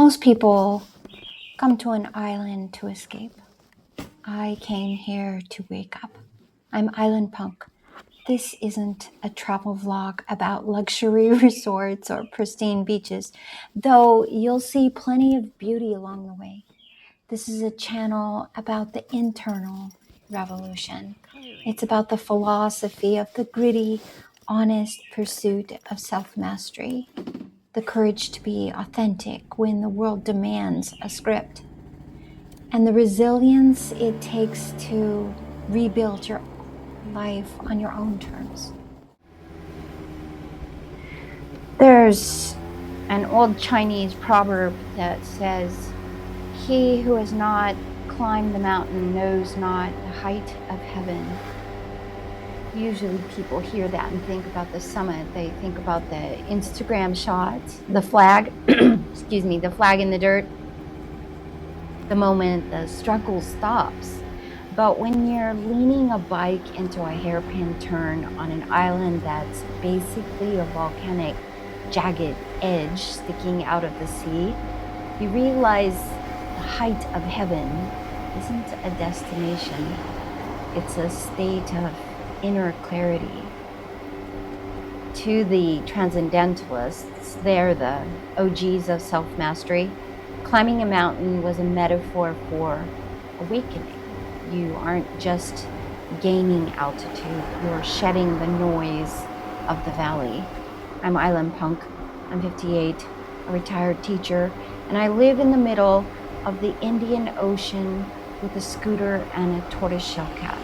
Most people come to an island to escape. I came here to wake up. I'm Island Punk. This isn't a travel vlog about luxury resorts or pristine beaches, though you'll see plenty of beauty along the way. This is a channel about the internal revolution. It's about the philosophy of the gritty, honest pursuit of self-mastery, the courage to be authentic when the world demands a script, and the resilience it takes to rebuild your life on your own terms. There's an old Chinese proverb that says, "He who has not climbed the mountain knows not the height of heaven." Usually people hear that and think about the summit. They think about the Instagram shots, the flag, excuse me, the flag in the dirt, the moment the struggle stops. But when you're leaning a bike into a hairpin turn on an island that's basically a volcanic jagged edge sticking out of the sea, you realize the height of heaven isn't a destination. It's a state of inner clarity. To the transcendentalists, they're the OGs of self-mastery. Climbing a mountain was a metaphor for awakening. You aren't just gaining altitude, you're shedding the noise of the valley. I'm Island Punk. I'm 58, a retired teacher, and I live in the middle of the Indian Ocean with a scooter and a tortoiseshell cat.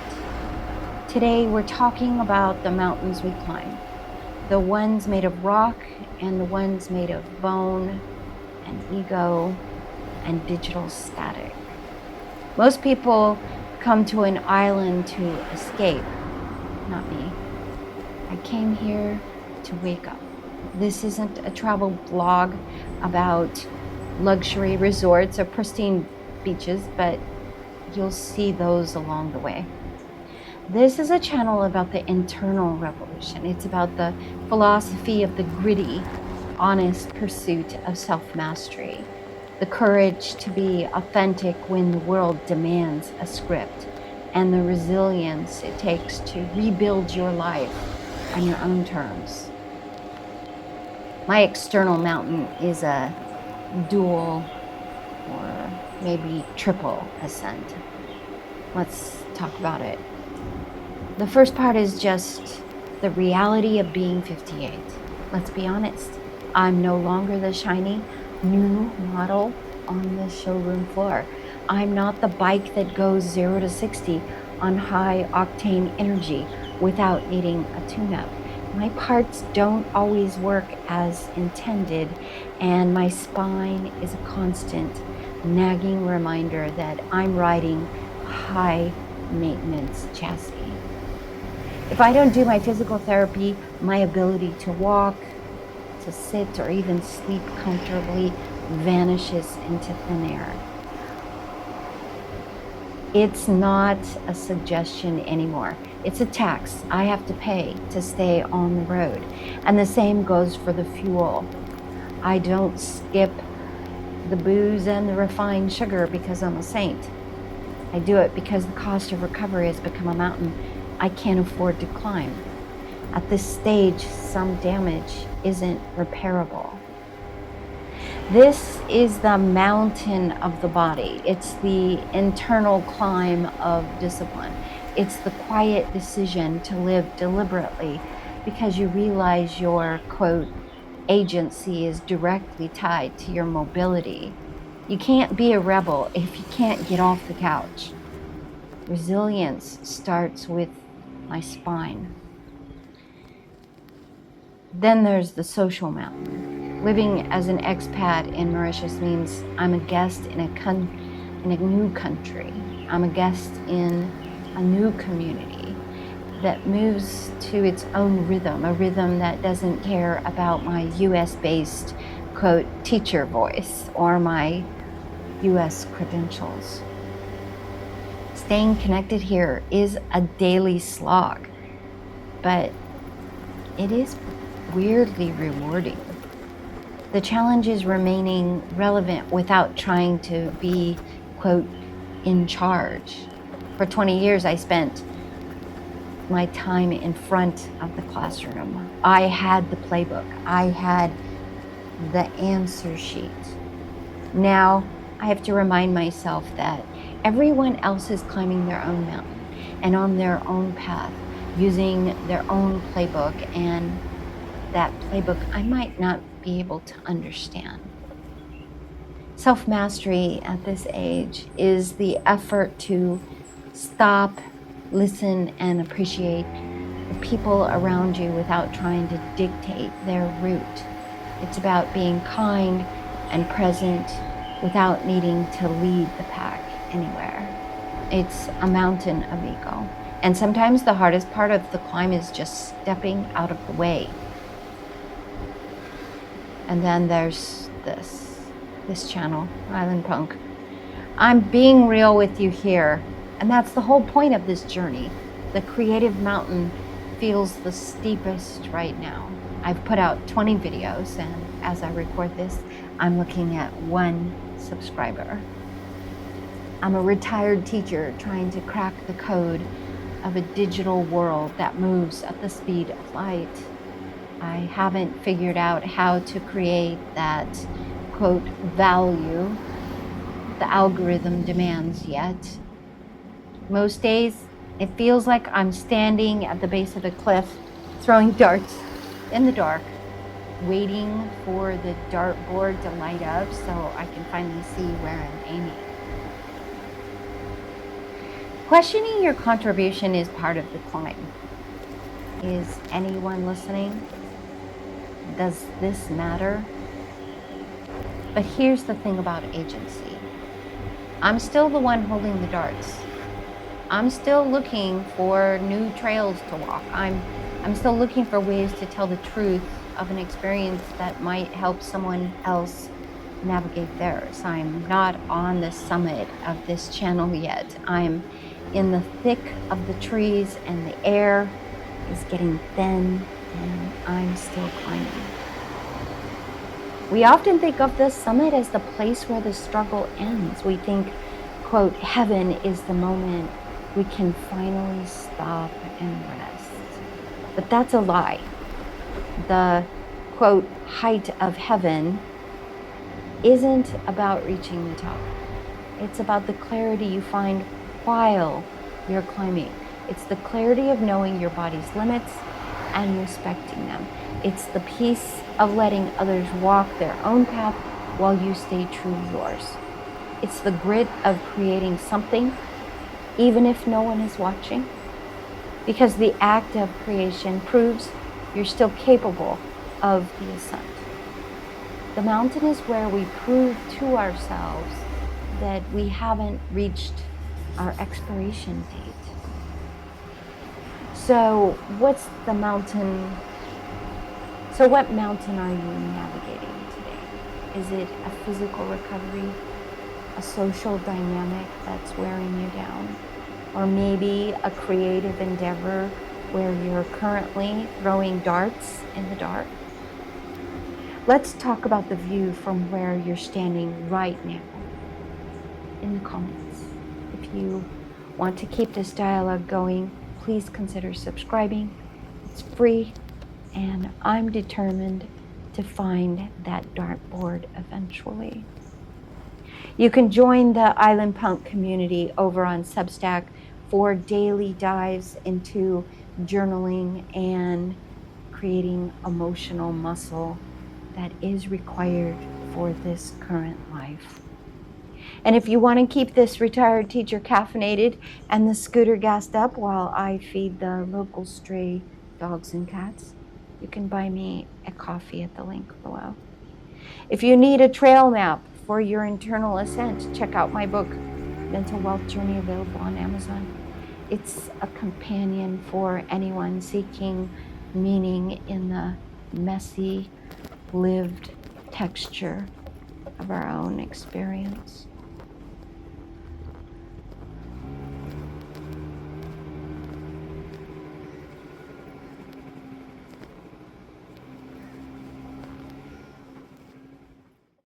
Today we're talking about the mountains we climb, the ones made of rock and the ones made of bone and ego and digital static. Most people come to an island to escape. Not me. I came here to wake up. This isn't a travel vlog about luxury resorts or pristine beaches, but you'll see those along the way. This is a channel about the internal revolution. It's about the philosophy of the gritty, honest pursuit of self-mastery, the courage to be authentic when the world demands a script, and the resilience it takes to rebuild your life on your own terms. My external mountain is a dual or maybe triple ascent. Let's talk about it. The first part is just the reality of being 58. Let's be honest. I'm no longer the shiny new model on the showroom floor. I'm not the bike that goes 0 to 60 on high octane energy without needing a tune-up. My parts don't always work as intended, and my spine is a constant nagging reminder that I'm riding a high maintenance chassis. If I don't do my physical therapy, my ability to walk, to sit, or even sleep comfortably vanishes into thin air. It's not a suggestion anymore. It's a tax I have to pay to stay on the road. And the same goes for the fuel. I don't skip the booze and the refined sugar because I'm a saint. I do it because the cost of recovery has become a mountain I can't afford to climb. At this stage, some damage isn't repairable. This is the mountain of the body. It's the internal climb of discipline. It's the quiet decision to live deliberately because you realize your, quote, agency is directly tied to your mobility. You can't be a rebel if you can't get off the couch. Resilience starts with my spine. Then there's the social mountain. Living as an expat in Mauritius means I'm a guest in a new country. I'm a guest in a new community that moves to its own rhythm, a rhythm that doesn't care about my US-based, quote, teacher voice or my US credentials. Staying connected here is a daily slog, but it is weirdly rewarding. The challenge is remaining relevant without trying to be, quote, in charge. For 20 years, I spent my time in front of the classroom. I had the playbook. I had the answer sheet. Now I have to remind myself that everyone else is climbing their own mountain and on their own path, using their own playbook, and that playbook I might not be able to understand. Self-mastery at this age is the effort to stop, listen, and appreciate the people around you without trying to dictate their route. It's about being kind and present without needing to lead the pack anywhere. It's a mountain of ego. And sometimes the hardest part of the climb is just stepping out of the way. And then there's this channel, Island Punk. I'm being real with you here. And that's the whole point of this journey. The creative mountain feels the steepest right now. I've put out 20 videos, and as I record this, I'm looking at 1 subscriber. I'm a retired teacher trying to crack the code of a digital world that moves at the speed of light. I haven't figured out how to create that, quote, value the algorithm demands yet. Most days, it feels like I'm standing at the base of a cliff, throwing darts in the dark, waiting for the dartboard to light up so I can finally see where I'm aiming. Questioning your contribution is part of the climb. Is anyone listening? Does this matter? But here's the thing about agency. I'm still the one holding the darts. I'm still looking for new trails to walk. I'm still looking for ways to tell the truth of an experience that might help someone else navigate theirs. I'm not on the summit of this channel yet. I'm in the thick of the trees, and the air is getting thin, and I'm still climbing. We often think of the summit as the place where the struggle ends. We think, quote, heaven is the moment we can finally stop and rest. But that's a lie. The, quote, height of heaven isn't about reaching the top. It's about the clarity you find while you're climbing. It's the clarity of knowing your body's limits and respecting them. It's the peace of letting others walk their own path while you stay true to yours. It's the grit of creating something even if no one is watching, because the act of creation proves you're still capable of the ascent. The mountain is where we prove to ourselves that we haven't reached our expiration date. So what's the mountain? So what mountain are you navigating today? Is it a physical recovery, a social dynamic that's wearing you down, or maybe a creative endeavor where you're currently throwing darts in the dark? Let's talk about the view from where you're standing right now in the comments. If you want to keep this dialogue going, please consider subscribing. It's free, and I'm determined to find that dartboard eventually. You can join the Island Punk community over on Substack for daily dives into journaling and creating emotional muscle that is required for this current life. And if you want to keep this retired teacher caffeinated and the scooter gassed up while I feed the local stray dogs and cats, you can buy me a coffee at the link below. If you need a trail map for your internal ascent, check out my book, Mental Wealth Journey, available on Amazon. It's a companion for anyone seeking meaning in the messy, lived texture of our own experience.